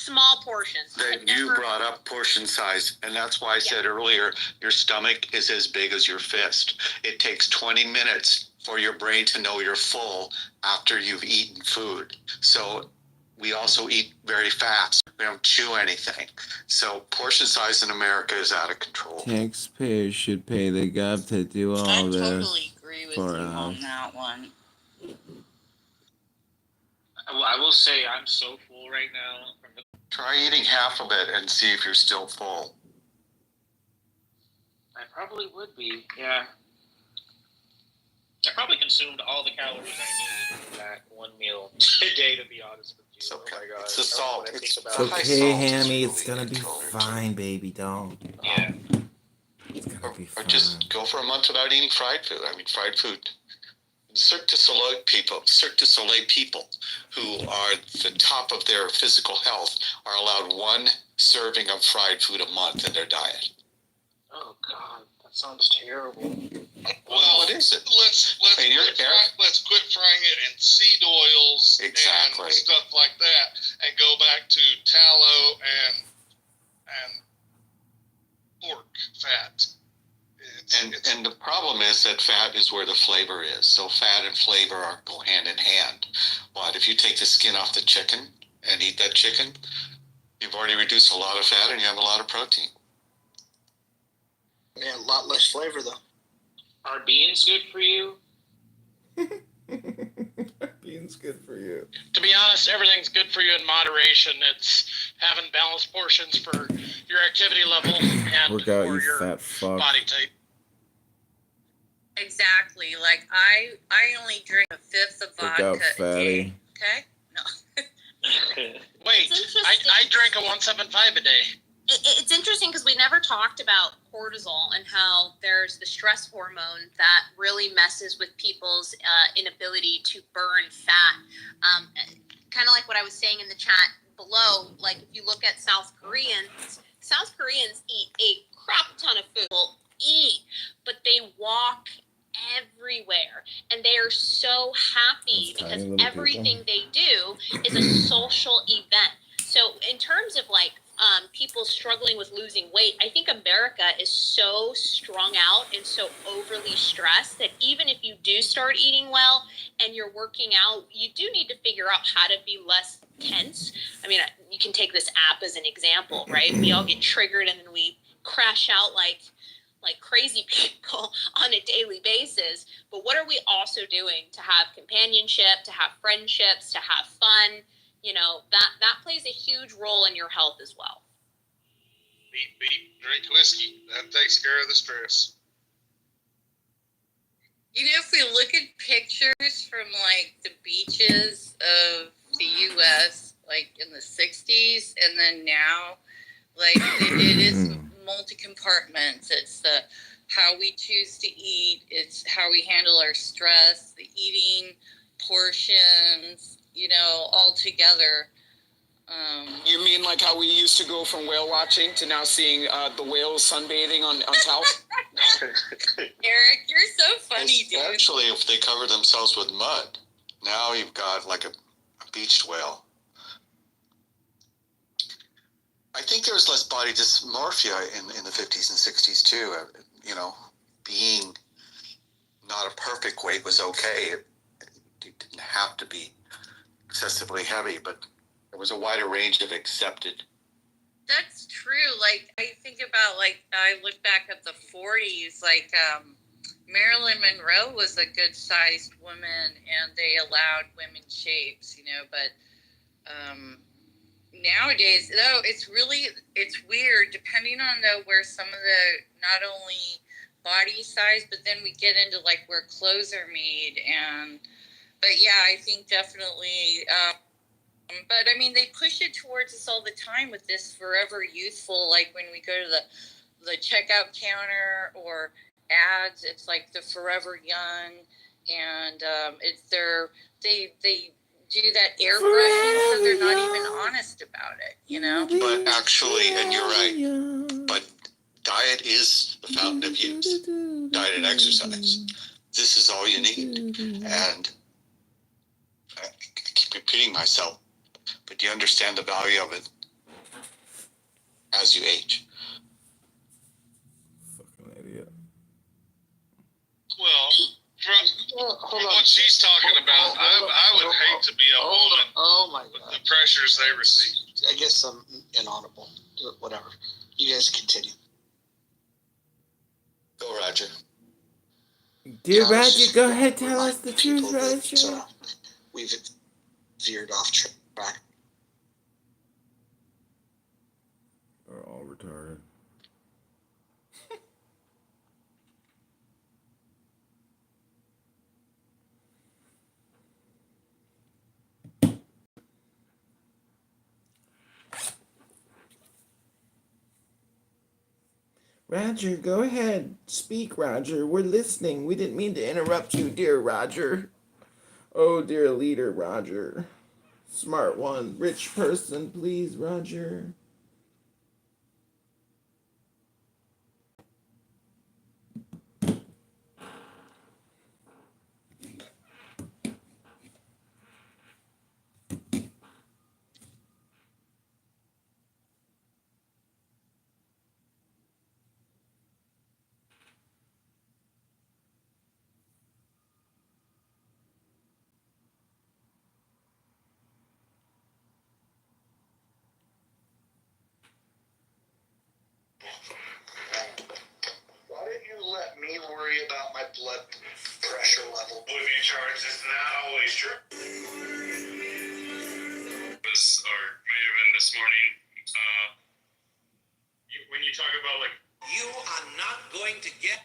small portions. You brought up portion size, and that's why I said earlier, your stomach is as big as your fist. It takes 20 minutes for your brain to know you're full after you've eaten food. So we also eat very fast. We don't chew anything. So portion size in America is out of control. Taxpayers should pay the gov to do all this. I totally agree with you on that one. I will say I'm so full right now. Try eating half of it and see if you're still full. I probably would be, yeah. I probably consumed all the calories I need in that one meal today, to be honest with you. It's okay. Oh my God. It's the salt. It's High okay, salt Hammy. is It's really gonna be intolerant. fine, baby. Don't. Yeah. It's gonna be Or fine. just go for a month without eating fried food. I mean, fried food. Cirque du Soleil people who are the top of their physical health are allowed one serving of fried food a month in their diet. Oh God, that sounds terrible. Well, it isn't. Let's quit frying it in seed oils Exactly. and stuff like that, and go back to tallow and pork fat. And the problem is that fat is where the flavor is. So fat and flavor go hand in hand. But if you take the skin off the chicken and eat that chicken, you've already reduced a lot of fat and you have a lot of protein. Yeah, a lot less flavor though. Are beans good for you? Beans good for you. To be honest, everything's good for you in moderation. It's having balanced portions for your activity level and Work out, for you your fat fuck. body type. Exactly. Like I only drink a fifth of Work vodka out, a day. fatty. Okay? No. Wait, It's interesting. I drink a 175 a day. It's interesting because we never talked about cortisol and how there's the stress hormone that really messes with people's inability to burn fat. Kind of like what I was saying in the chat below, like if you look at South Koreans eat a crap ton of food. Well, eat, but they walk everywhere and they are so happy Those tiny because little everything they do is a social event. So in terms of like people struggling with losing weight, I think America is so strung out and so overly stressed that even if you do start eating well and you're working out, you do need to figure out how to be less tense. I mean, you can take this app as an example, right? We all get triggered and then we crash out like crazy people on a daily basis. But what are we also doing to have companionship, to have friendships, to have fun? You know, that plays a huge role in your health as well. Beat, drink whiskey. That takes care of the stress. You know, if we look at pictures from like the beaches of the U.S., like in the 60s, and then now, like it is multi-compartments. It's the how we choose to eat. It's how we handle our stress, the eating portions, you know, all together. You mean like how we used to go from whale watching to now seeing the whales sunbathing on towel? Eric, you're so funny, dude. Actually, if they cover themselves with mud, now you've got like a beached whale. I think there was less body dysmorphia in the 50s and 60s too. You know, being not a perfect weight was okay. It didn't have to be excessively heavy, but there was a wider range of accepted. That's true. Like, I think about, like, I look back at the 40s, like, Marilyn Monroe was a good-sized woman, and they allowed women's shapes, you know, but nowadays, though, it's weird, depending on, though, where some of the, not only body size, but then we get into, like, where clothes are made, but yeah, I think definitely, but I mean, they push it towards us all the time with this forever youthful, like when we go to the checkout counter or ads, it's like the forever young, and they do that airbrushing, so they're not even honest about it, you know? But actually, and you're right, but diet is the fountain of youth. Diet and exercise. This is all you need. And I keep repeating myself, but do you understand the value of it? as you age. Fucking idiot. Well, Well, from what she's talking about, I would hate to be a woman Oh my with god. the pressures they receive. I guess I'm inaudible. Whatever. You guys continue. Go, Roger. Dear Yeah, I was Roger, just go gonna ahead, tell remind us the people truth, that, Roger. we've veered off track. We're all retarded. Roger, go ahead. Speak, Roger. We're listening. We didn't mean to interrupt you, dear Roger. Oh, dear leader, Roger. Smart one. Rich person, please, Roger. Why didn't you let me worry about my blood pressure level? Would be charged is not always true. Was, or may have been this morning, when you talk about like, You are not going to get.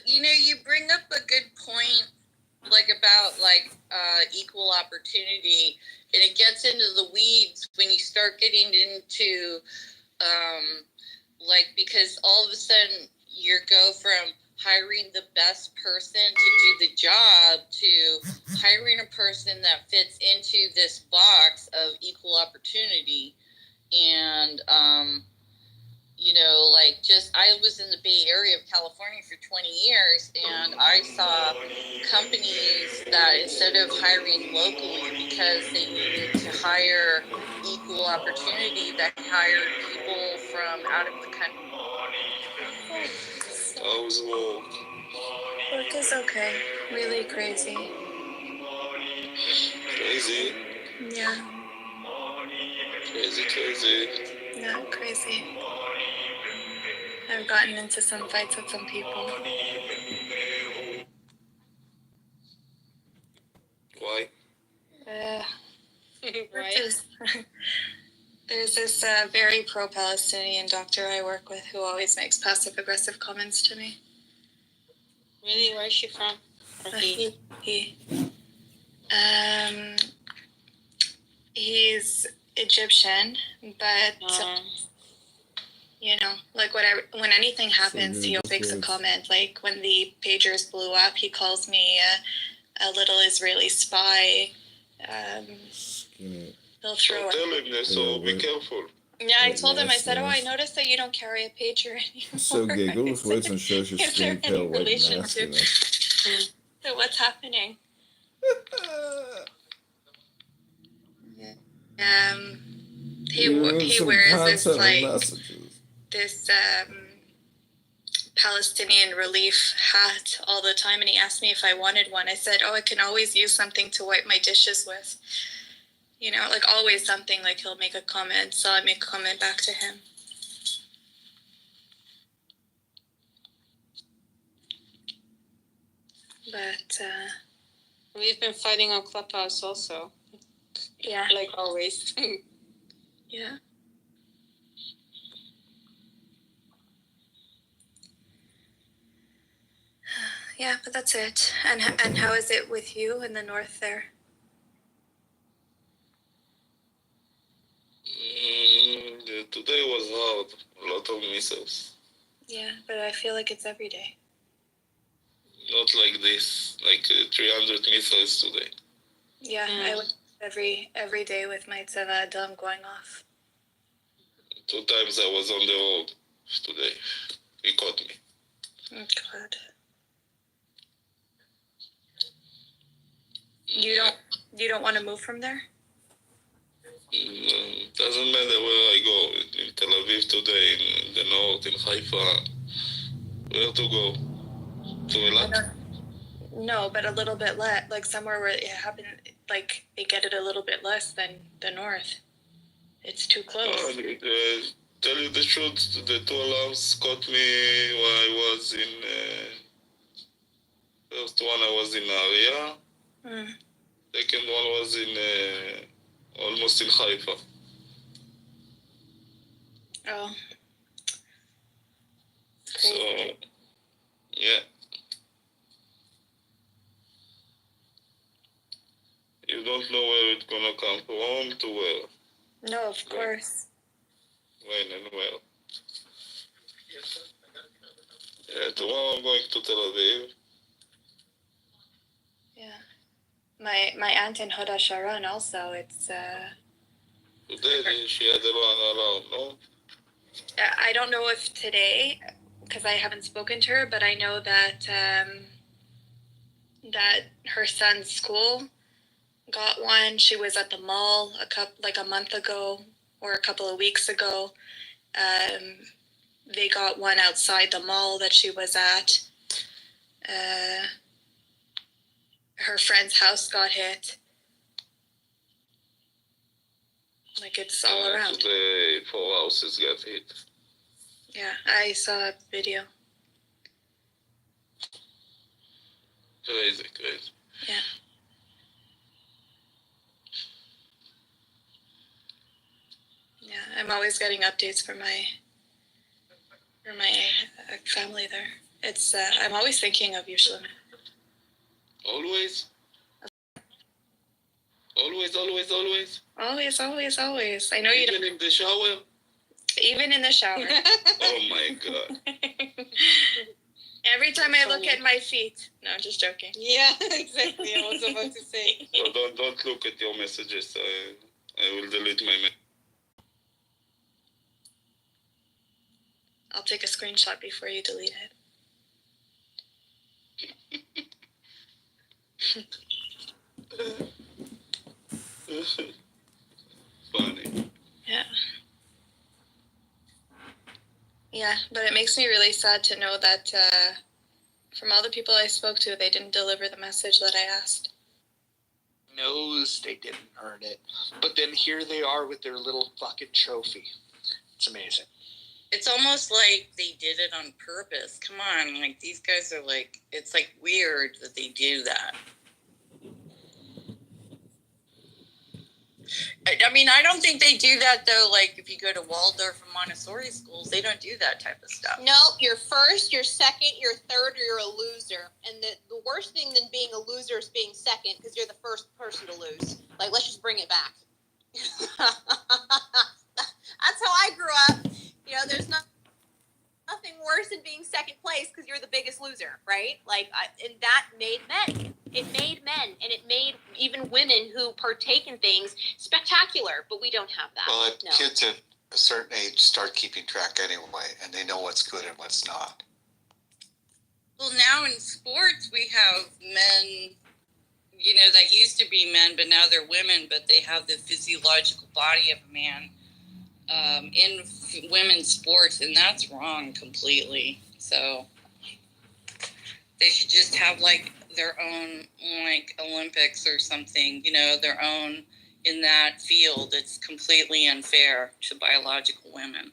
You know, you bring up a good point, like about equal opportunity, and it gets into the weeds when you start getting into because all of a sudden you go from hiring the best person to do the job to hiring a person that fits into this box of equal opportunity. And I was in the Bay Area of California for 20 years, and I saw companies that instead of hiring locally because they needed to hire equal opportunity, that hired people from out of the country. Work is okay. Really crazy. Crazy. Yeah. Crazy. Yeah, crazy. I've gotten into some fights with some people. Why? Right. There's this very pro-Palestinian doctor I work with who always makes passive-aggressive comments to me. Really? Where's she from? Or he? He's Egyptian, but when anything happens, he makes a comment. Like when the pagers blew up, he calls me a little Israeli spy. He'll throw it. So be careful. Yeah, I told him, I said, I noticed that you don't carry a pager anymore. So giggles, waits and shows your Is there skin pale any white relationship? nastiness. So what's happening? He wears this Palestinian relief hat all the time, and he asked me if I wanted one. I said, I can always use something to wipe my dishes with. Always something. Like he'll make a comment, so I make a comment back to him. But we've been fighting on Clubhouse also. Yeah. Like always. Yeah. Yeah, but that's it. And how is it with you in the north there? Today was hard. A lot of missiles. Yeah, but I feel like it's every day. not like this, like 300 missiles today. Yeah, I wake up every day with my Tzeva Adam going off. 2 times I was on the road today. He caught me. Oh God. You don't want to move from there? Doesn't matter where I go. In Tel Aviv today, in the north, in Haifa. Where to go? To Eilat? No, but a little bit less, like somewhere where it happened, like they get it a little bit less than the north. It's too close. Tell you the truth, the 2 alarms caught me when I was in. First one I was in Nahariya. Second one was in almost in Haifa. Oh. So, yeah. You don't know where it's gonna come from to where. No, of course. When and where. Yeah, tomorrow I'm going to Tel Aviv. Yeah. My aunt in Hoda Sharon also, it's Today she had a long alarm, no? I don't know if today, because I haven't spoken to her, but I know that that her son's school got one. She was at the mall a month ago or a couple of weeks ago. They got one outside the mall that she was at. Her friend's house got hit. Like it's all around. Today 4 houses got hit. Yeah, I saw a video. Crazy. Yeah. Yeah, I'm always getting updates from my family there. It's I'm always thinking of you, Shlomo. Always? Always? Always. I know you don't. Even in the shower? Even in the shower. Oh my God. Every time I look at my feet. No, just joking. Yeah, exactly. I was about to say. So don't look at your messages. I will delete my message. I'll take a screenshot before you delete it. Funny. Yeah. Yeah, but it makes me really sad to know that from all the people I spoke to, they didn't deliver the message that I asked. Knows they didn't earn it, but then here they are with their little fucking trophy. It's amazing. It's almost like they did it on purpose. Come on, like these guys are like, it's like weird that they do that. I mean, I don't think they do that though. Like if you go to Waldorf or Montessori schools, they don't do that type of stuff. Nope, you're first, you're second, you're third, or you're a loser. And the worst thing than being a loser is being second because you're the first person to lose. Like, let's just bring it back. That's how I grew up. You know, there's nothing worse than being second place because you're the biggest loser, right? Like, and that made men. It made men, and it made even women who partake in things spectacular, but we don't have that. Well, no. kids at a certain age start keeping track anyway, and they know what's good and what's not. Well, now in sports, we have men, you know, that used to be men, but now they're women, but they have the physiological body of a man in women's sports, and that's wrong completely. So they should just have, like, their own, like, Olympics or something, you know, their own in that field. It's completely unfair to biological women.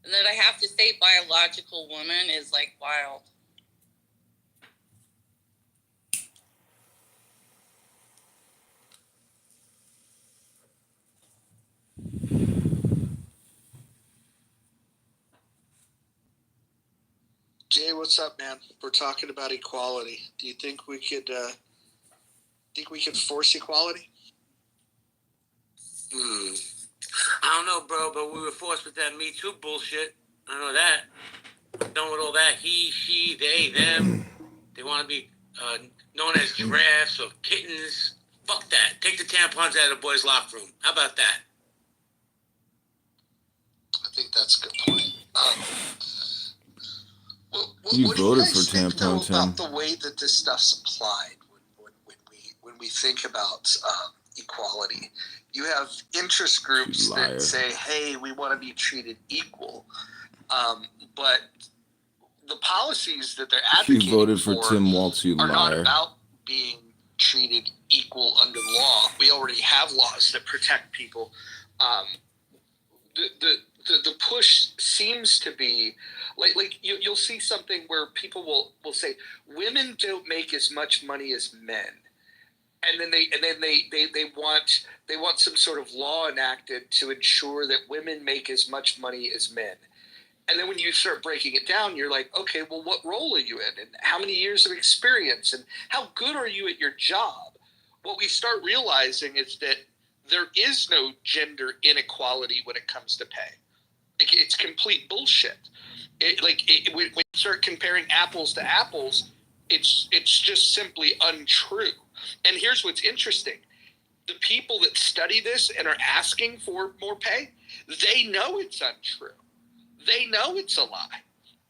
And that I have to say biological woman is, like, wild. Jay, what's up, man? We're talking about equality. Do you think we could force equality? I don't know, bro, but we were forced with that Me Too bullshit. I know that. Done with all that he, she, they, them. They want to be known as giraffes or kittens. Fuck that. Take the tampons out of the boys' locker room. How about that? I think that's a good point. You what do voted guys for think, though, tampon, Tim. about the way that this stuff's applied when we think about equality? You have interest groups that say, "Hey, we want to be treated equal," but the policies that they're advocating You voted for Tim Waltz, you are not liar. about being treated equal under the law. We already have laws that protect people. The push seems to be like you'll see something where people will say women don't make as much money as men, and then they want some sort of law enacted to ensure that women make as much money as men. And then when you start breaking it down, you're like, okay, well, what role are you in? And how many years of experience? And how good are you at your job? What we start realizing is that there is no gender inequality when it comes to pay. It's complete bullshit. When you start comparing apples to apples, it's just simply untrue. And here's what's interesting. The people that study this and are asking for more pay, they know it's untrue. They know it's a lie.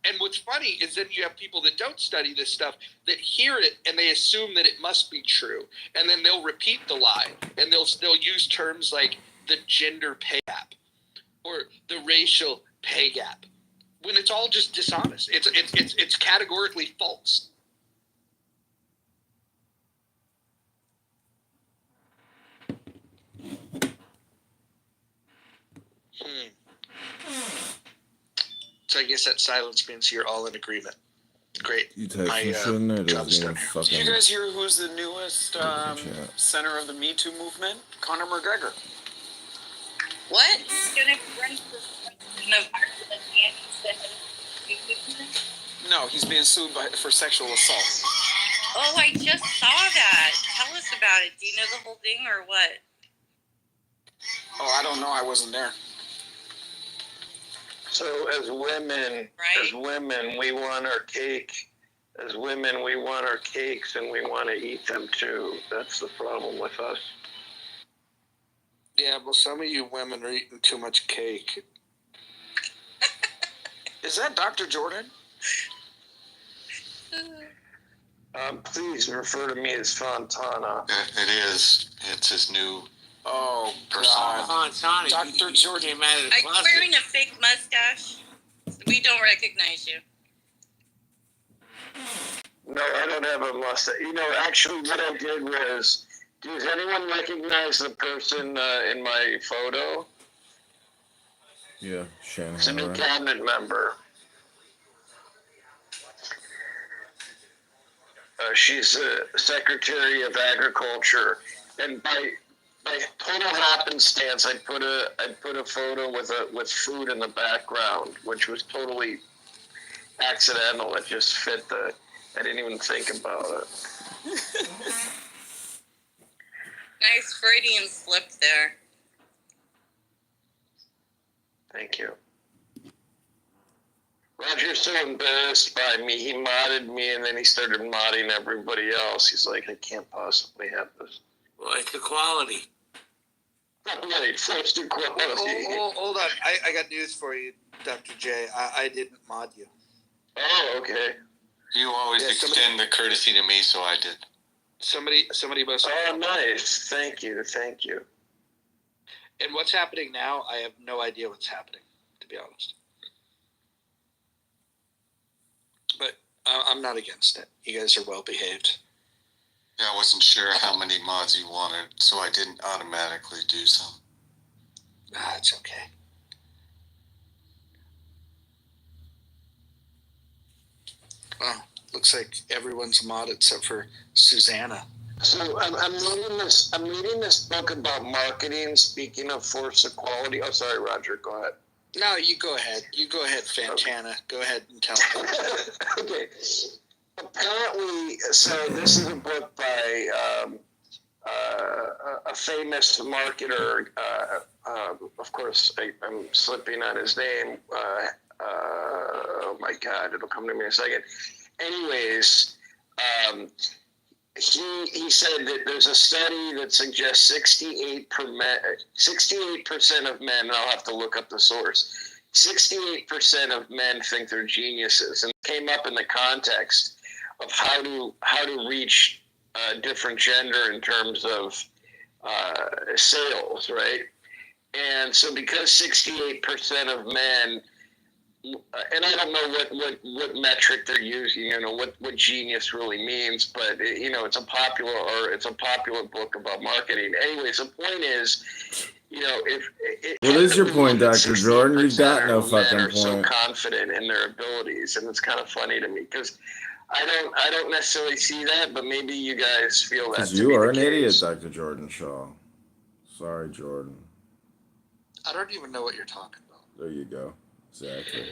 And what's funny is that you have people that don't study this stuff that hear it and they assume that it must be true. And then they'll repeat the lie and they'll use terms like the gender pay gap or the racial pay gap when it's all just dishonest. It's categorically false. So I guess that silence means you're all in agreement. Great. You text me, shouldn't it? job's done. Did you guys hear who's the newest center of the Me Too movement? Conor McGregor. What? He's gonna run for president of Ireland and No, he's being sued for sexual assault. Oh, I just saw that. Tell us about it. Do you know the whole thing or what? Oh, I don't know. I wasn't there. So as women, we want our cake. As women, we want our cakes and we want to eat them too. That's the problem with us. Yeah, well, some of you women are eating too much cake. Is that Dr. Jordan? Please refer to me as Fontana. It is. It's his new God. Fontana. Dr. Jordan. Came out of the Are you closet. wearing a fake mustache? We don't recognize you. No, I don't have a mustache. You know, actually what I did was, does anyone recognize the person in my photo? Yeah, Shannon. It's a new cabinet member. She's a Secretary of Agriculture, and by total happenstance, I put a photo with food in the background, which was totally accidental. It just fit I didn't even think about it. Nice Freudian slip there. Thank you. Roger's so embarrassed by me. He modded me, and then he started modding everybody else. He's like, I can't possibly have this. Well, it's equality. Right, first equality. Hold on. I got news for you, Dr. J. I didn't mod you. Oh, okay. You always extend the courtesy to me, so I did. Somebody must. Oh, nice. Thank you. And what's happening now? I have no idea what's happening, to be honest. But I'm not against it. You guys are well behaved. Yeah, I wasn't sure how many mods you wanted, so I didn't automatically do some. It's okay. Well, looks like everyone's a mod except for Susanna. So I'm reading this book about marketing. Speaking of force equality. Oh, sorry, Roger. Go ahead. No, you go ahead. You go ahead, Fantana. Okay. Go ahead and tell me. Okay. Apparently, so this is a book by a famous marketer. Of course, I'm slipping on his name. Oh my God, it'll come to me in a second. Anyways, he said that there's a study that suggests 68% of men, and I'll have to look up the source, 68% of men think they're geniuses, and it came up in the context of how to reach a different gender in terms of sales, right? And so because 68% of men, and I don't know what metric they're using, what genius really means, but it's a popular book about marketing. Anyways, the point is, What is your point, Dr. Jordan? You've got no fucking are so point. confident in their abilities, and it's kind of funny to me because I don't necessarily see that, but maybe you guys feel that. Because you are an idiot, Dr. Jordan Shaw. Sorry, Jordan. I don't even know what you're talking about. There you go. Exactly.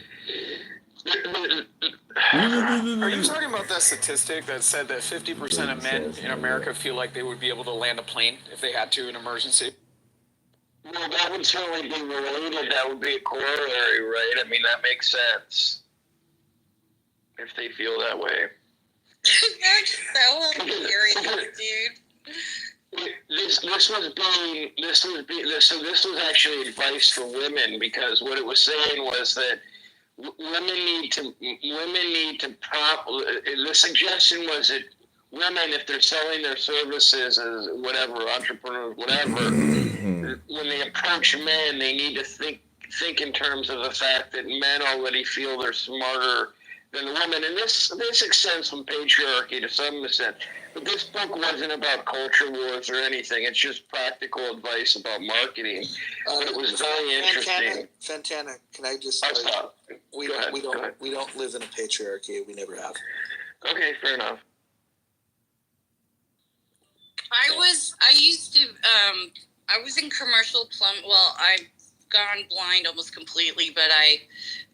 Are you talking about that statistic that said that 50% of men in America feel like they would be able to land a plane if they had to in emergency? Well, that would certainly be related. That would be a corollary, right? I mean, that makes sense if they feel that way. That's so hilarious, dude. This was actually advice for women, because what it was saying was that women need to the suggestion was that women, if they're selling their services as whatever, entrepreneurs, whatever, when they approach men, they need to think in terms of the fact that men already feel they're smarter than the women. And this extends from patriarchy to some extent. But this book wasn't about culture wars or anything. It's just practical advice about marketing. But it was very interesting. Fantana, can I just? We Go ahead. don't live in a patriarchy. We never have. Okay, fair enough. I was in commercial I've gone blind almost completely, but I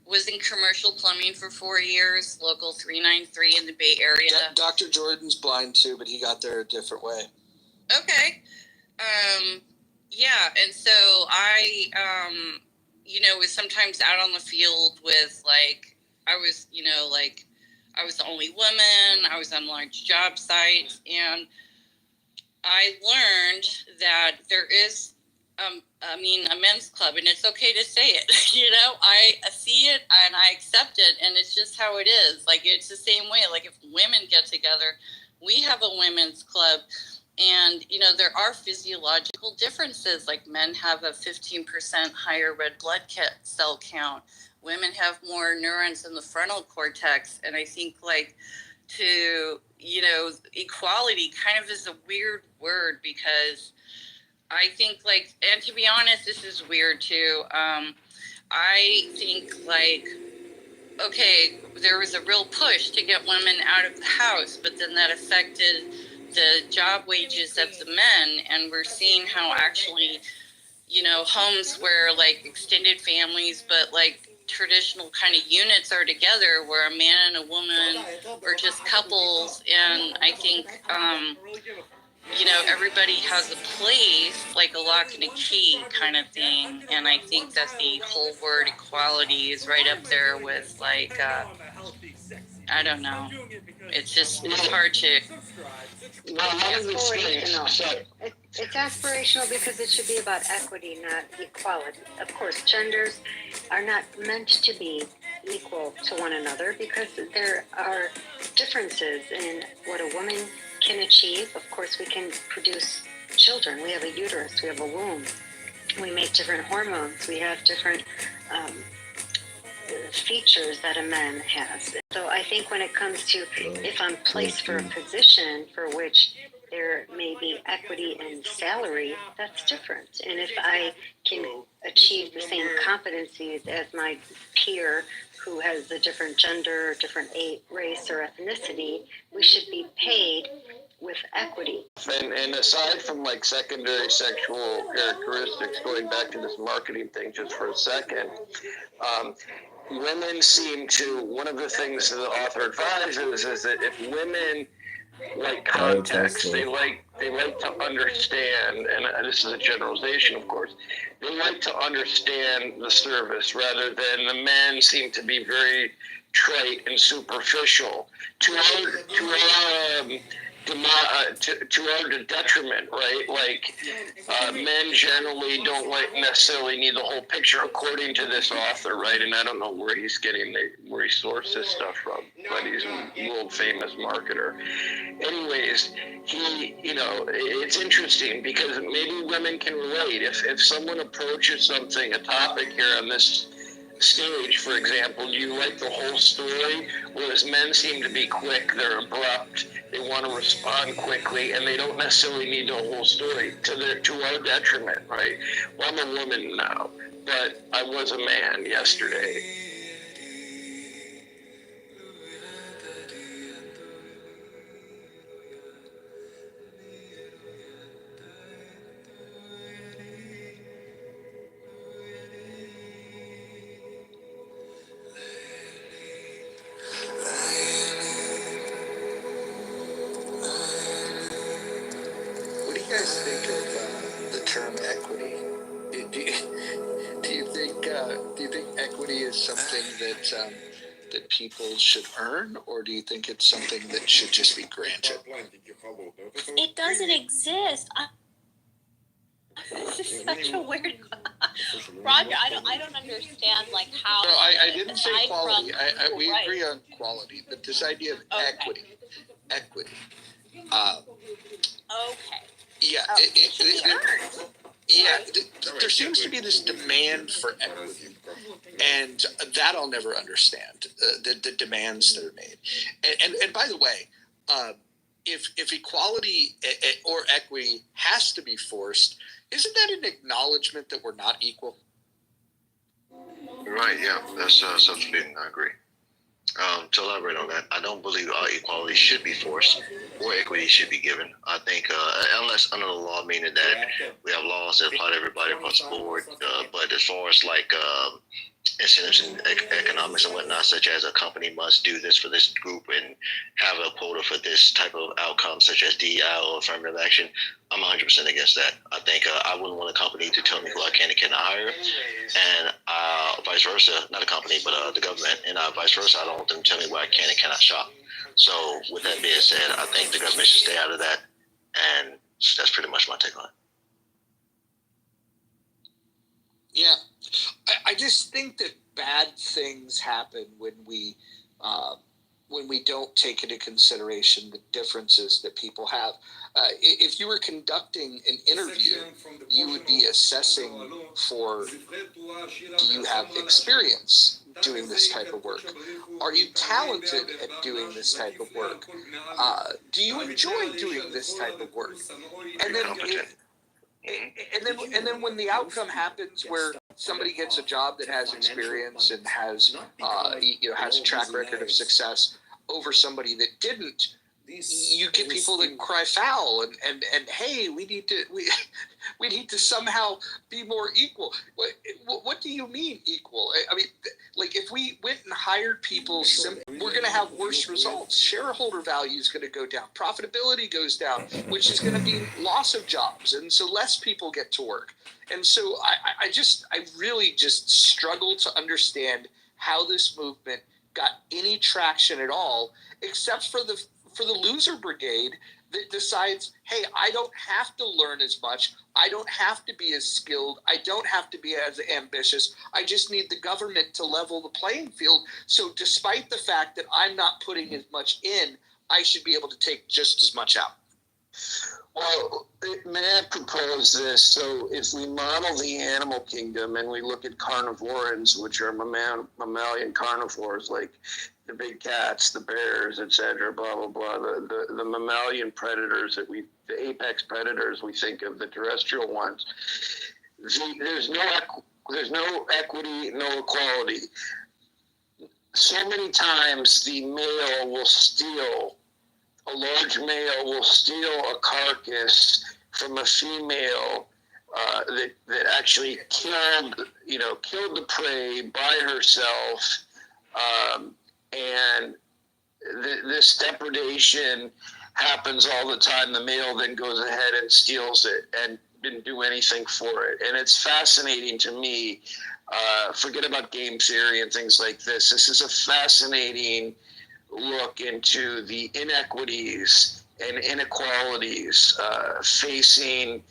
was in commercial plumbing for 4 years, local 393 in the Bay Area. Dr. Jordan's blind too, but he got there a different way. Okay. Yeah, and so I, was sometimes out on the field with, I was the only woman, I was on large job sites, and I learned that there is, a men's club, and it's okay to say it. I see it and I accept it, and it's just how it is. It's the same way. If women get together, we have a women's club, and there are physiological differences. Men have a 15% higher red blood cell count. Women have more neurons in the frontal cortex, and I think equality kind of is a weird word, because I think and to be honest, this is weird too. I think okay, there was a real push to get women out of the house, but then that affected the job wages of the men, and we're seeing how actually, homes where extended families, but traditional kind of units are together, where a man and a woman or just couples, and I think everybody has a place, a lock and a key kind of thing. And I think that the whole word equality is right up there with I don't know. It's hard to. It's aspirational because it should be about equity, not equality. Of course, genders are not meant to be equal to one another, because there are differences in what a woman can achieve. Of course, we can produce children. We have a uterus, we have a womb. We make different hormones. We have different features that a man has. So I think when it comes to if I'm placed for a position for which there may be equity in salary, that's different. And if I can achieve the same competencies as my peer who has a different gender, different race or ethnicity, we should be paid with equity. And aside from secondary sexual characteristics, going back to this marketing thing just for a second, women seem to, one of the things that the author advises is that if women like context, they like to understand, and this is a generalization, of course, they like to understand the service, rather than the men seem to be very trite and superficial. To our to our detriment, right? Like men generally don't necessarily need the whole picture, according to this author, right? And I don't know where he sourced this stuff from, but he's a world famous marketer. Anyways, it's interesting because maybe women can relate. If someone approaches a topic here on this stage, for example, do you like the whole story? Whereas men seem to be quick, they're abrupt, they want to respond quickly, and they don't necessarily need the whole story to our detriment, right? Well, I'm a woman now, but I was a man yesterday. What do you guys think of the term equity? Do you think equity is something that people should earn, or do you think it's something that should just be granted? It doesn't exist. This is such a weird. Roger, I don't understand like how. No, I didn't say aside quality. from- We right. agree on quality, but this idea of equity. Okay. Yeah, It should be earned. there seems to be this demand for equity, and that I'll never understand. The demands that are made, and by the way, if equality or equity has to be forced, isn't that an acknowledgement that we're not equal? Right, yeah, that's substituting. I agree. To elaborate on that, I don't believe equality should be forced or equity should be given. I think unless under the law, meaning that we have laws that apply to everybody across the board. But as far as like incentives in economics and whatnot, such as a company must do this for this group and have a quota for this type of outcome, such as DEI or affirmative action, I'm 100% against that. I think I wouldn't want a company to tell me who I can and cannot hire, and vice versa, not a company, but the government, and vice versa. I don't want them to tell me where I can and cannot shop. So with that being said, I think the government should stay out of that, and that's pretty much my take on it. Yeah, I just think that bad things happen when we don't take into consideration the differences that people have. If you were conducting an interview, you would be assessing for, do you have experience doing this type of work? Are you talented at doing this type of work? Do you enjoy doing this type of work? And then when the outcome happens where somebody gets a job that has experience and has has a track record of success over somebody that didn't, you get people that cry foul and hey, we need to somehow be more equal. What do you mean equal? I mean, like if we went and hired people, we're going to have worse results. Shareholder value is going to go down. Profitability goes down, which is going to be loss of jobs, and so less people get to work. And so I really just struggle to understand how this movement got any traction at all, except for the loser brigade that decides, hey, I don't have to learn as much. I don't have to be as skilled. I don't have to be as ambitious. I just need the government to level the playing field. So despite the fact that I'm not putting as much in, I should be able to take just as much out. Well, may I propose this? So if we model the animal kingdom and we look at carnivorans, which are mammalian carnivores, like the big cats, the bears, etc., blah, blah, blah, the mammalian predators the apex predators we think of, the terrestrial ones, there's no equity, no equality. So many times the male will steal, a large male will steal a carcass from a female that actually killed the prey by herself, and this depredation happens all the time. The male then goes ahead and steals it and didn't do anything for it, and it's fascinating to me. Forget about game theory and things like this. This is a fascinating look into the inequities and inequalities facing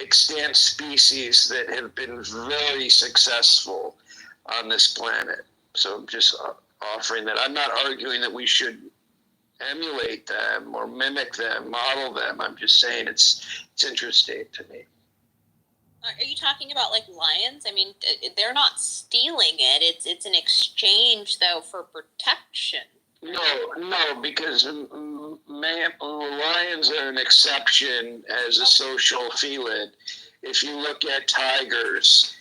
extant species that have been very successful on this planet. So I'm just offering that. I'm not arguing that we should emulate them or mimic them, model them. I'm just saying it's interesting to me. Are you talking about like lions? I mean, they're not stealing it. It's an exchange though for protection. No, because lions are an exception as a social felid. If you look at tigers,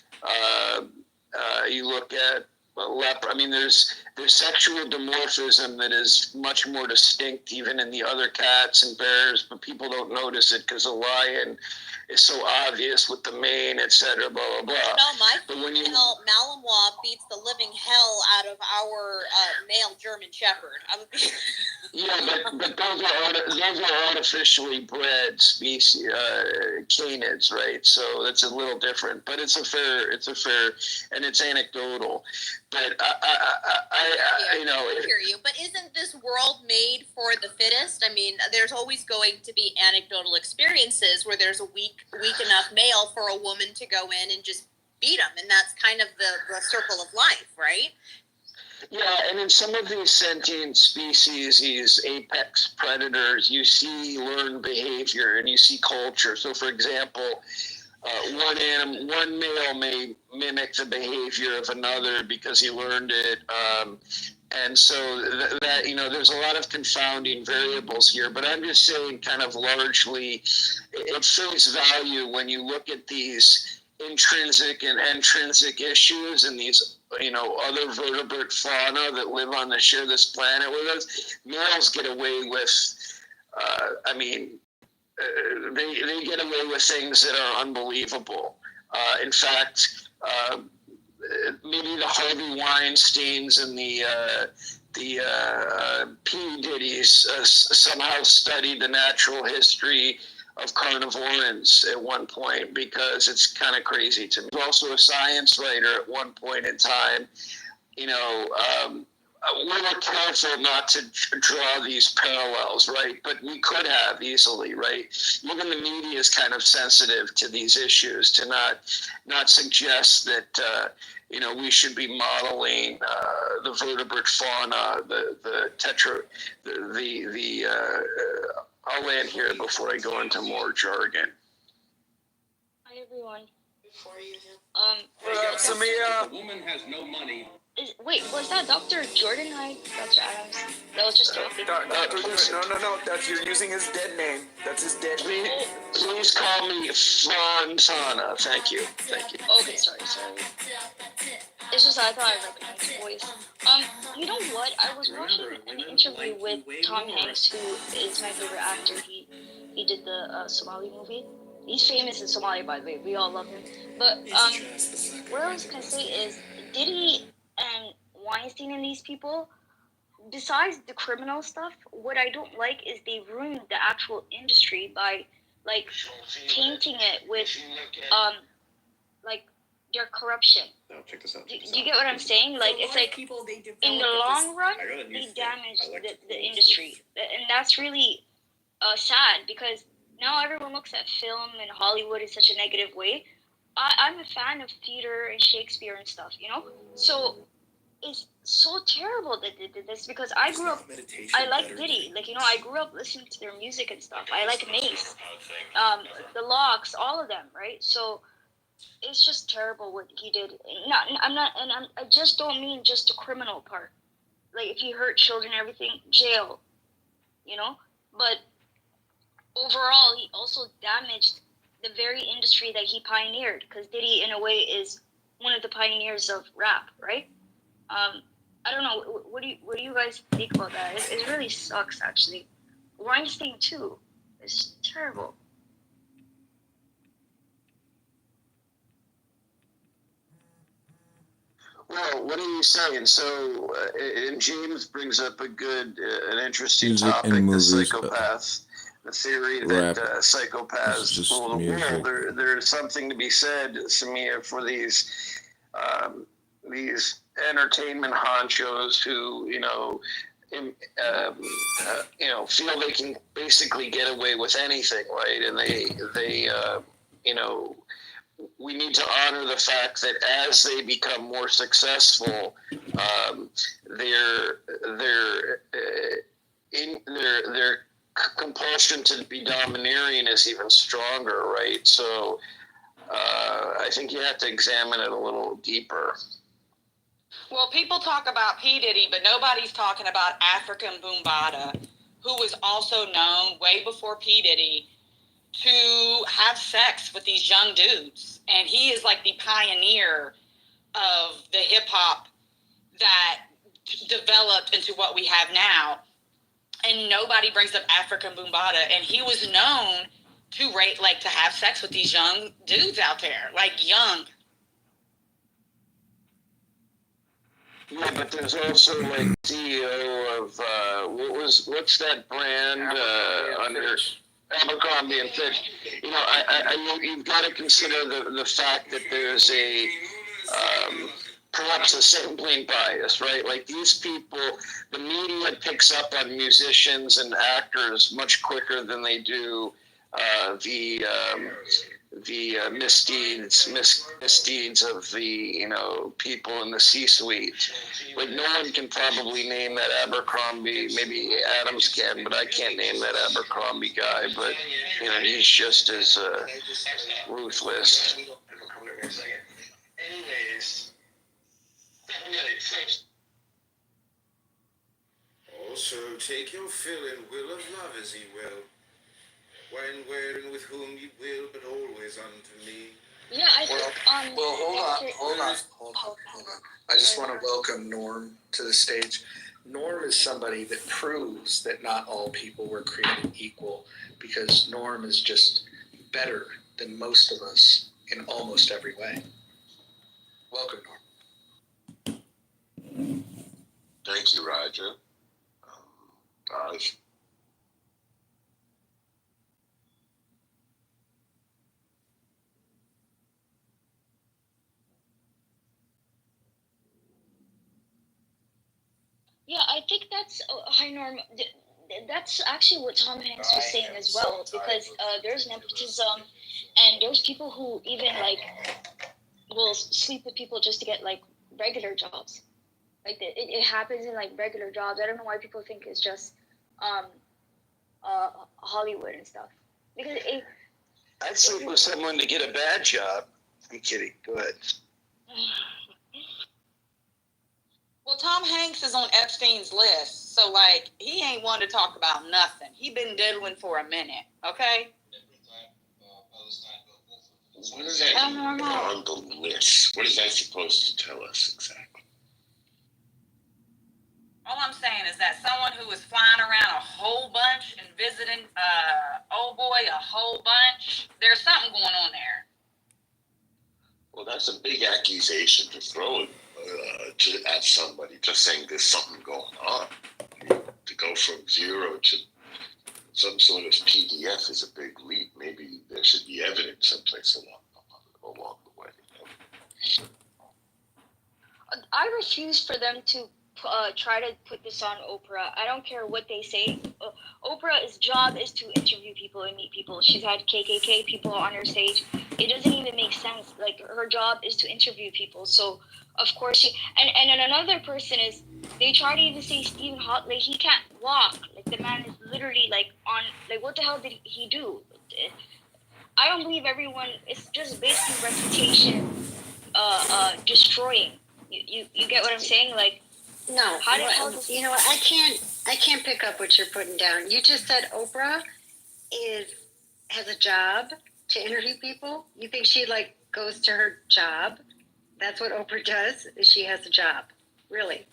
you look at leopard. I mean, there's sexual dimorphism that is much more distinct even in the other cats and bears, but people don't notice it because a lion is so obvious with the mane, etc. Blah blah blah. No, my but when you Malinois beats the living hell out of our male German Shepherd. Yeah, but those are artificially bred species, canids, right? So that's a little different, but it's a fair, and it's anecdotal. But I you know. I hear you, but isn't this world made for the fittest? I mean, there's always going to be anecdotal experiences where there's a weak enough male for a woman to go in and just beat him, and that's kind of the circle of life, right? Yeah, and in some of these sentient species, these apex predators, you see learned behavior and you see culture. So, for example, one male may mimic the behavior of another because he learned it, and so that you know, there's a lot of confounding variables here. But I'm just saying, kind of largely, it face value when you look at these intrinsic and extrinsic issues and these, you know, other vertebrate fauna that live on share this planet with us. Males get away with, they get away with things that are unbelievable. In fact, maybe the Harvey Weinsteins and the P. Diddy's somehow studied the natural history of carnivorans at one point, because it's kind of crazy to me. He was also a science writer at one point in time. You know, we were careful not to draw these parallels, right? But we could have easily, right? Even the media is kind of sensitive to these issues, to not suggest that you know, we should be modeling the vertebrate fauna, I'll land here before I go into more jargon. Hi everyone. Samia. The woman has no money. Wait, was that Dr. Jordan? Hi, Dr. Adams. That was just joking. No. You're using his dead name. That's his dead name. Please call me Fontana. Thank you. Okay, sorry. It's just I thought I recognized his voice. You know what? I was watching an interview with Tom Hanks, who is my favorite actor. He did the Somali movie. He's famous in Somalia, by the way. We all love him. But what I was gonna say is, Diddy and Weinstein and these people, besides the criminal stuff, what I don't like is they ruined the actual industry by like tainting it with like their corruption. No, check this out. Do you get what I'm saying? Like, it's like in the long run, they damage the industry, and that's really sad, because now everyone looks at film and Hollywood in such a negative way. I'm a fan of theater and Shakespeare and stuff, you know? So it's so terrible that they did this, because I grew up, I like Diddy. Like, you know, I grew up listening to their music and stuff. I like Mace, the Locks, all of them, right? So it's just terrible what he did. I just don't mean just the criminal part. Like, if he hurt children and everything, jail, you know? But overall, he also damaged the very industry that he pioneered, because Diddy, in a way, is one of the pioneers of rap, right? I don't know. What do you guys think about that? It really sucks, actually. Weinstein too. It's terrible. Well, what are you saying? So, and James brings up an interesting Music topic, and the movies, psychopath, the theory rap. that psychopaths just rule the music. world. There's something to be said, Samia, for these entertainment honchos who, you know, feel they can basically get away with anything, right? And they we need to honor the fact that as they become more successful, their compulsion to be domineering is even stronger, right? So I think you have to examine it a little deeper. Well, people talk about P. Diddy, but nobody's talking about African Boombata, who was also known way before P. Diddy to have sex with these young dudes. And he is like the pioneer of the hip hop that developed into what we have now. And nobody brings up African Boombata. And he was known to to have sex with these young dudes out there, like young. Yeah, but there's also like CEO of what's that brand under Abercrombie and Fitch? You've got to consider the fact that there's a perhaps a sampling bias, right? Like these people, the media picks up on musicians and actors much quicker than they do the misdeeds of the people in the C-suite. Like no one can probably name that Abercrombie. Maybe Adams can, but I can't name that Abercrombie guy. But he's just as ruthless. Also, take your fill and will of love as ye will. When, where, and with whom you will, but always unto me. Yeah, I think Well, hold on. I just want to welcome Norm to the stage. Norm is somebody that proves that not all people were created equal, because Norm is just better than most of us in almost every way. Welcome, Norm. Thank you, Roger. Yeah, I think that's hi Norm. That's actually what Tom Hanks was saying as well, because there's nepotism, and there's people who even will sleep with people just to get regular jobs. Like it happens in regular jobs. I don't know why people think it's just Hollywood and stuff. Because I'd sleep with someone to get a bad job. I'm kidding. Go ahead. Well, Tom Hanks is on Epstein's list, so he ain't one to talk about nothing. He been diddling for a minute, okay? What is that on the list? What is that supposed to tell us exactly? All I'm saying is that someone who is flying around a whole bunch and visiting old boy a whole bunch, there's something going on there. Well, that's a big accusation to throw at somebody, just saying there's something going on. To go from zero to some sort of PDF is a big leap. Maybe there should be evidence someplace along the way. I refuse for them to try to put this on Oprah. I don't care what they say. Oprah's job is to interview people and meet people. She's had KKK people on her stage. It doesn't even make sense. Her job is to interview people. So of course she and then another person is, they try to even say Stephen Hawking, he can't walk. The man is literally on what the hell did he do? I don't believe everyone. It's just basically reputation destroying. You get what I'm saying? No. How the hell you know what? I can't pick up what you're putting down. You just said Oprah has a job to interview people. You think she goes to her job? That's what Oprah does. She has a job. Really?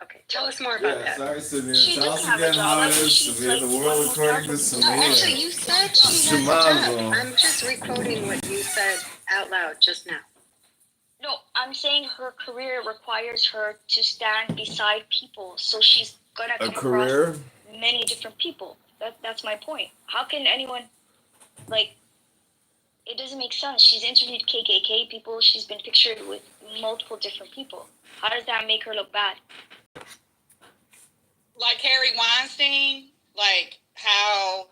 Okay. Tell us more about that. Sorry, Samir. She Tell doesn't us have a again job. how it That's is she's to be in the world according to Samir. No, actually, you said she has a job. Shemazo. I'm just requoting what you said out loud just now. No, I'm saying her career requires her to stand beside people, so she's gonna come across many different people. That's my point. How can anyone it doesn't make sense. She's interviewed KKK people. She's been pictured with multiple different people. How does that make her look bad? like Harry Weinstein, like how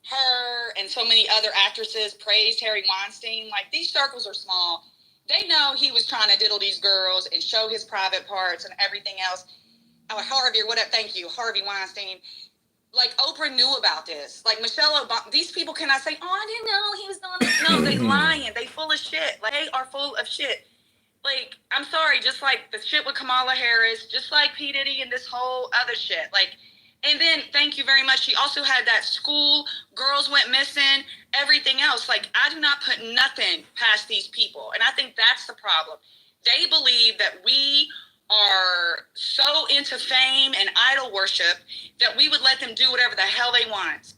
her and so many other actresses praised Harry Weinstein. Like, these circles are small. They know he was trying to diddle these girls and show his private parts and everything else. Oh, Harvey, or whatever. Thank you, Harvey Weinstein. Like, Oprah knew about this. Like, Michelle Obama, these people cannot say, oh, I didn't know he was doing this. No, they lying. They full of shit. Like, they are full of shit. Like, I'm sorry, just like the shit with Kamala Harris, just like P. Diddy and this whole other shit. Like, and then, thank you very much, she also had that school, girls went missing, everything else. Like, I do not put nothing past these people. And I think that's the problem. They believe that we are so into fame and idol worship that we would let them do whatever the hell they want.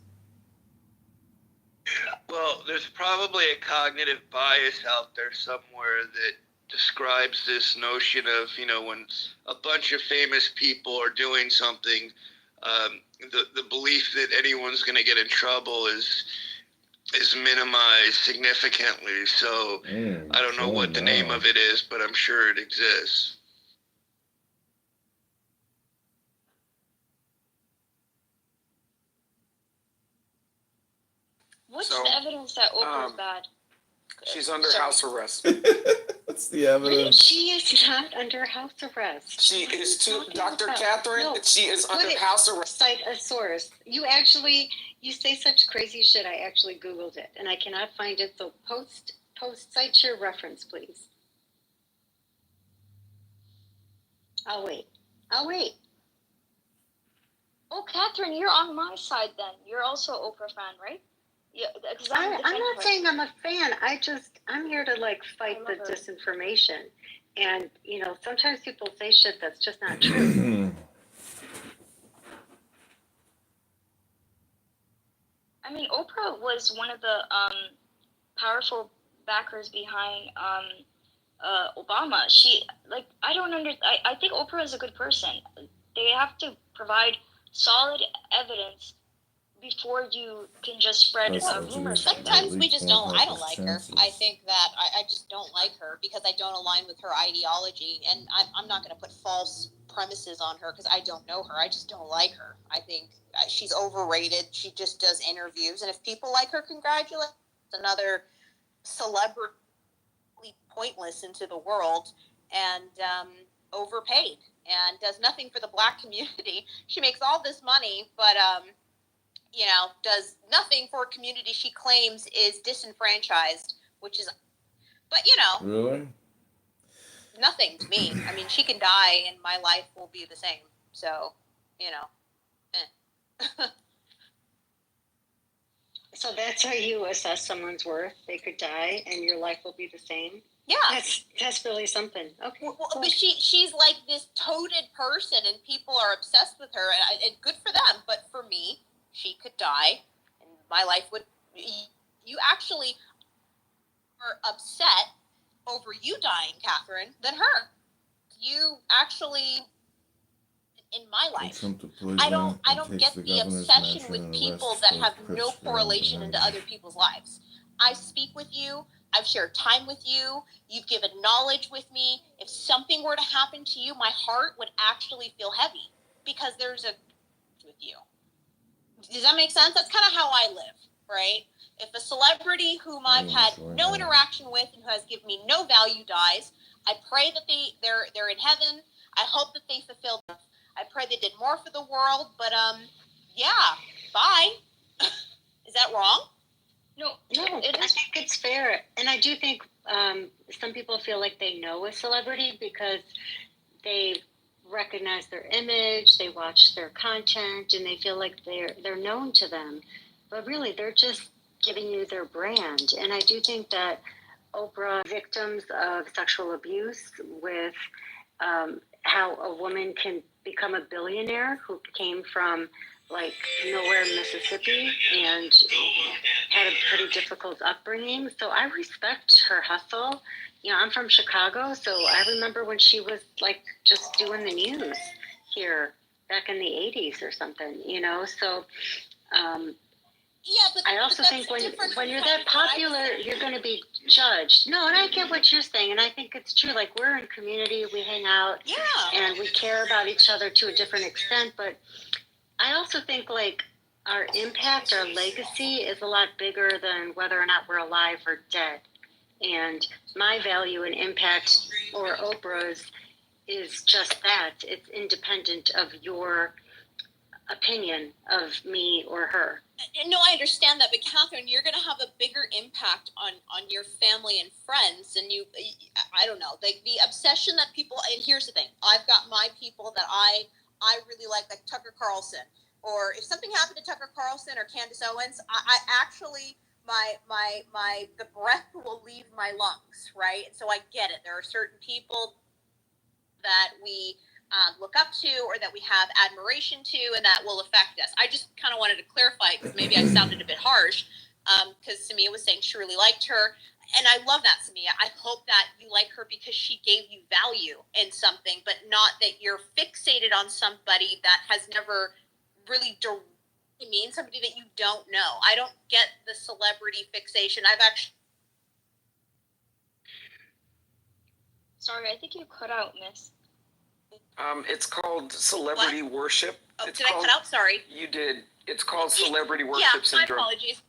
Well, there's probably a cognitive bias out there somewhere that describes this notion of, you know, when a bunch of famous people are doing something, the belief that anyone's going to get in trouble is minimized significantly. So I don't know what the name of it is, but I'm sure it exists. What's So, the evidence that Oprah's bad? She's under house arrest. What's the evidence? She is not under house arrest. She is too, Dr. Catherine, she is under house arrest. Cite a source. You say such crazy shit. I actually Googled it and I cannot find it. So cite your reference, please. I'll wait. Oh, Catherine, you're on my side then. You're also Oprah fan, right? Yeah, I'm not saying I'm a fan. I'm here to like fight the disinformation. And, you know, sometimes people say shit that's just not true. I mean, Oprah was one of the powerful backers behind Obama. I think Oprah is a good person. They have to provide solid evidence before you can just spread rumors. Sometimes I don't like her. I think that I just don't like her because I don't align with her ideology. And I'm not going to put false premises on her because I don't know her. I just don't like her. I think she's overrated. She just does interviews. And if people like her, congratulate another celebrity pointless into the world and overpaid and does nothing for the Black community. She makes all this money, but you know, does nothing for a community she claims is disenfranchised, which is, but you know, Really? nothing to me. I mean, she can die and my life will be the same. So, you know. So that's how you assess someone's worth. They could die and your life will be the same. Yeah. That's really something. Okay. Well, but she's like this toted person and people are obsessed with her and good for them. But for me, she could die and my life would, you actually are upset over you dying, Catherine, than her. You actually, in my life, I don't get the obsession with people that have no correlation into other people's lives. I speak with you. I've shared time with you. You've given knowledge with me. If something were to happen to you, my heart would actually feel heavy because there's a with you. Does that make sense? That's kind of how I live, right? If a celebrity whom I've had no interaction with and who has given me no value dies, I pray that they're in heaven. I hope that they fulfilled. I pray they did more for the world. But yeah, bye. Is that wrong? No, I think it's fair. And I do think some people feel like they know a celebrity because they recognize their image, they watch their content, and they feel like they're known to them. But really, they're just giving you their brand. And I do think that Oprah, victims of sexual abuse, with how a woman can become a billionaire who came from like nowhere in Mississippi and had a pretty difficult upbringing. So I respect her hustle. You know, I'm from Chicago, so I remember when she was like just doing the news here back in the 80s or something, you know. So Yeah, but I also that's think different when from you're having that what I popular, say. you're going to be judged. No, and I get what you're saying, and I think it's true. Like, we're in community, we hang out, Yeah. and we care about each other to a different extent. But I also think, like, our impact, our legacy is a lot bigger than whether or not we're alive or dead. And my value and impact, or Oprah's, is just that. It's independent of your opinion of me or her. No, I understand that, but Catherine, you're going to have a bigger impact on your family and friends, and I don't know, like the obsession that people. And here's the thing: I've got my people that I really like Tucker Carlson. Or if something happened to Tucker Carlson or Candace Owens, I actually the breath will leave my lungs, right? And so I get it. There are certain people that we look up to or that we have admiration to, and that will affect us. I just kind of wanted to clarify because maybe I sounded a bit harsh because Samia was saying she really liked her. And I love that, Samia. I hope that you like her because she gave you value in something, but not that you're fixated on somebody that has never really mean somebody that you don't know. I don't get the celebrity fixation. I've actually. Sorry, I think you cut out, miss. It's called celebrity worship. Oh, It's did I called, cut out? Sorry. You did. It's called celebrity worship Yeah, my syndrome. apologies.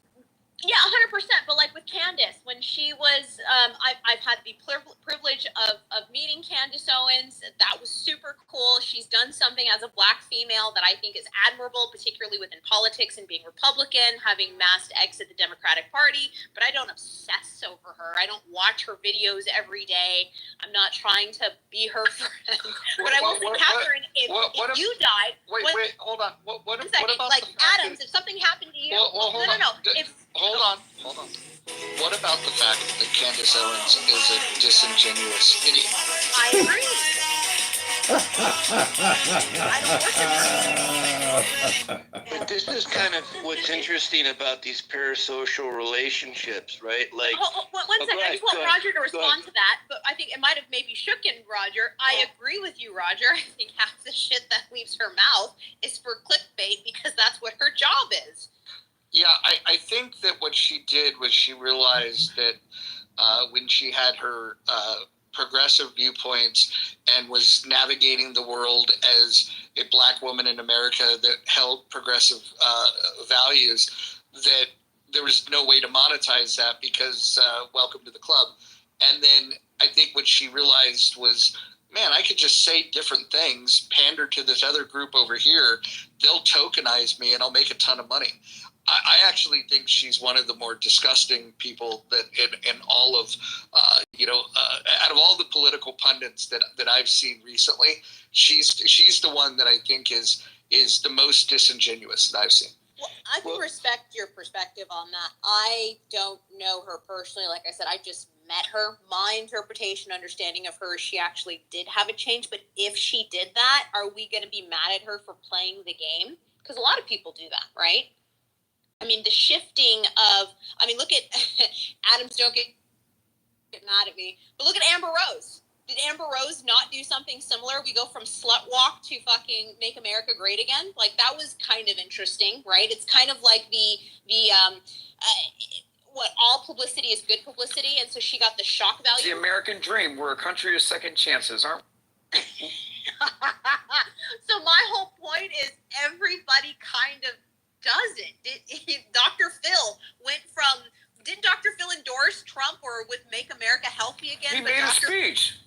Yeah, 100%. But like with Candace, when she was, I've had the privilege of meeting Candace Owens. That was super cool. She's done something as a Black female that I think is admirable, particularly within politics and being Republican, having massed exit the Democratic Party. But I don't obsess over her. I don't watch her videos every day. I'm not trying to be her friend. But I will say, Catherine, if you died, Wait, hold on. What about like the fact Adams, if something happened to you, hold on. no. If Hold on. What about the fact that Candace Owens is a disingenuous idiot? I agree. But this is kind of what's interesting about these parasocial relationships, right? Like, one second. I just want Roger to respond to that, but I think it might have maybe shooken Roger. I agree with you, Roger. I think half the shit that leaves her mouth is for clickbait because that's what her job is. Yeah, I think that what she did was she realized that when she had her progressive viewpoints and was navigating the world as a Black woman in America that held progressive values, that there was no way to monetize that because welcome to the club. And then I think what she realized was, man, I could just say different things, pander to this other group over here. They'll tokenize me and I'll make a ton of money. I actually think she's one of the more disgusting people that in all of, out of all the political pundits that I've seen recently, she's the one that I think is the most disingenuous that I've seen. Well, I can respect your perspective on that. I don't know her personally. Like I said, I just met her. My interpretation, understanding of her, she actually did have a change. But if she did that, are we going to be mad at her for playing the game? Because a lot of people do that, right? I mean, the shifting of, look at, Adams, don't get mad at me, but look at Amber Rose. Did Amber Rose not do something similar? We go from slut walk to fucking make America great again. Like, that was kind of interesting, right? It's kind of like what all publicity is good publicity, and so she got the shock value. It's the American dream. We're a country of second chances, aren't we? So my whole point is everybody kind of does it. Dr. Phil went from, didn't Dr. Phil endorse Trump or with Make America Healthy Again? He made a speech.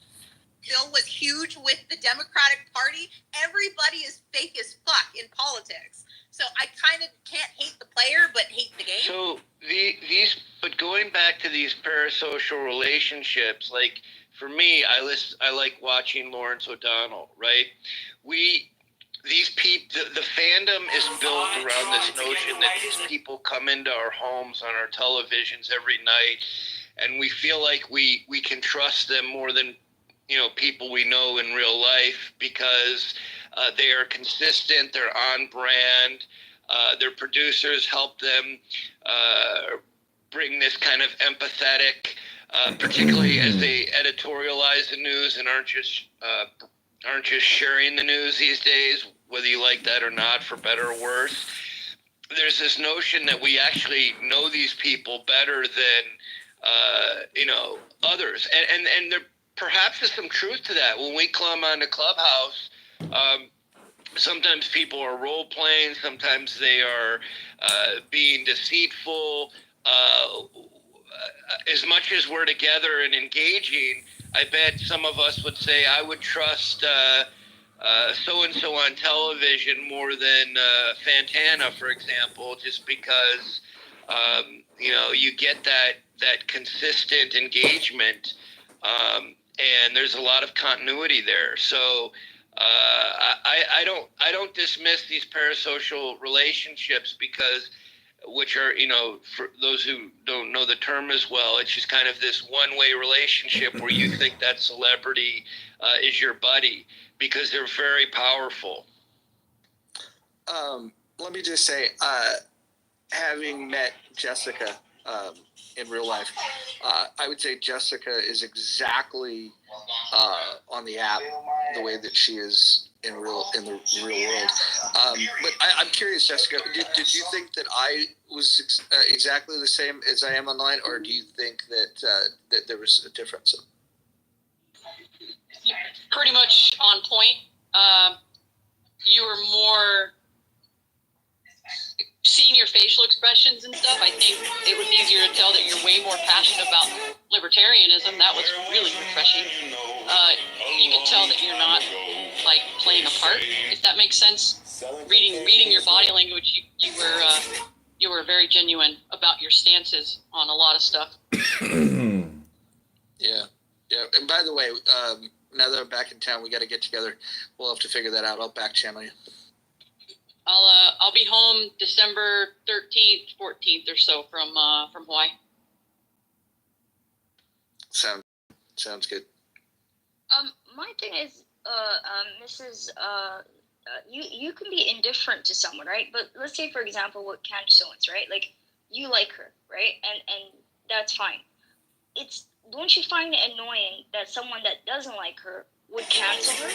Phil was huge with the Democratic Party. Everybody is fake as fuck in politics. So I kind of can't hate the player, but hate the game. So but going back to these parasocial relationships, like for me, I like watching Lawrence O'Donnell, right? These people, the fandom is built around this notion that these people come into our homes on our televisions every night, and we feel like we can trust them more than people we know in real life because they are consistent, they're on brand, their producers help them bring this kind of empathetic, particularly as they editorialize the news and aren't just sharing the news these days, whether you like that or not, for better or worse. there's this notion that we actually know these people better than others, and there perhaps is some truth to that. When we come on the Clubhouse, sometimes people are role playing, sometimes they are being deceitful. As much as we're together and engaging, I bet some of us would say I would trust so-and-so on television more than Fantana, for example, just because, you get that consistent engagement, and there's a lot of continuity there. So I don't dismiss these parasocial relationships because, which are, for those who don't know the term as well, it's just kind of this one-way relationship where you think that celebrity is your buddy, because they're very powerful. Let me just say, having met Jessica in real life, I would say Jessica is exactly on the app the way that she is in the real world. But I'm curious, Jessica, did you think that I was exactly the same as I am online, or do you think that there was a difference? Pretty much on point. You were more seeing your facial expressions and stuff. I think it was easier to tell that you're way more passionate about libertarianism. That was really refreshing. You could tell that you're not like playing a part, if that makes sense. Reading your body language, you were very genuine about your stances on a lot of stuff. Yeah. And by the way, now that I'm back in town, we got to get together. We'll have to figure that out. I'll back channel you. I'll be home December 13th, 14th or so from Hawaii. Sounds good. My thing is, Mrs. You can be indifferent to someone, right? But let's say, for example, what Candace Owens, right? Like, you like her, right? And that's fine. Don't you find it annoying that someone that doesn't like her would cancel her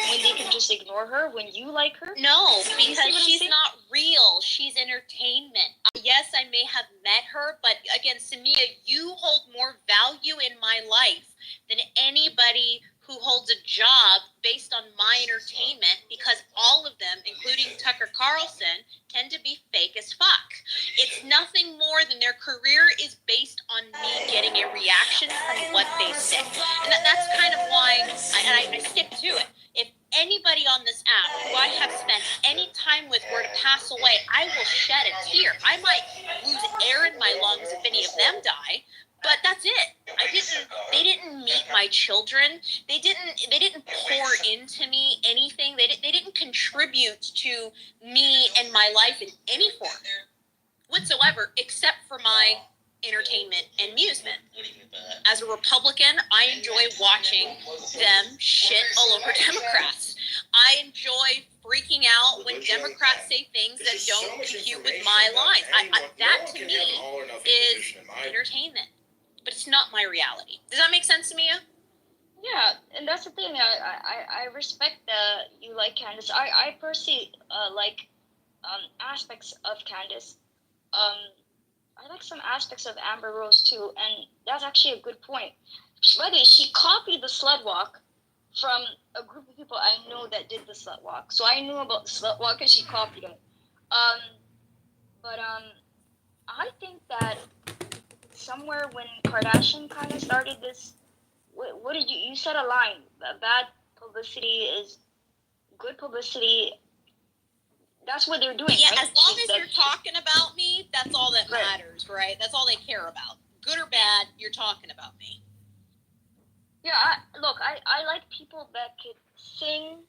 when they can just ignore her when you like her? No, because she's not real. She's entertainment. Yes, I may have met her, but again, Samia, you hold more value in my life than anybody who holds a job based on my entertainment, because all of them, including Tucker Carlson, tend to be fake as fuck. It's nothing more than their career is based on me getting a reaction from what they say. And that's kind of why I stick to it. If anybody on this app who I have spent any time with were to pass away, I will shed a tear. I might lose air in my lungs if any of them die. But that's it. They didn't meet my children. They didn't pour into me anything. They didn't contribute to me and my life in any form whatsoever, except for my entertainment and amusement. As a Republican, I enjoy watching them shit all over Democrats. I enjoy freaking out when Democrats say things that don't compute with my lines. That to me is entertainment. But it's not my reality. Does that make sense to Mia? Yeah, and that's the thing. I respect that you like Candace. I personally like aspects of Candace. I like some aspects of Amber Rose too, and that's actually a good point. By the way, she copied the slut walk from a group of people I know that did the slut walk. So I knew about the slut walk and she copied it. But I think that somewhere when Kardashian kind of started this, what did you said a line, bad publicity is good publicity. That's what they're doing. Yeah, right? as long as you're talking about me, that's all that matters, right? That's all they care about. Good or bad, you're talking about me. Yeah, look, I like people that could sing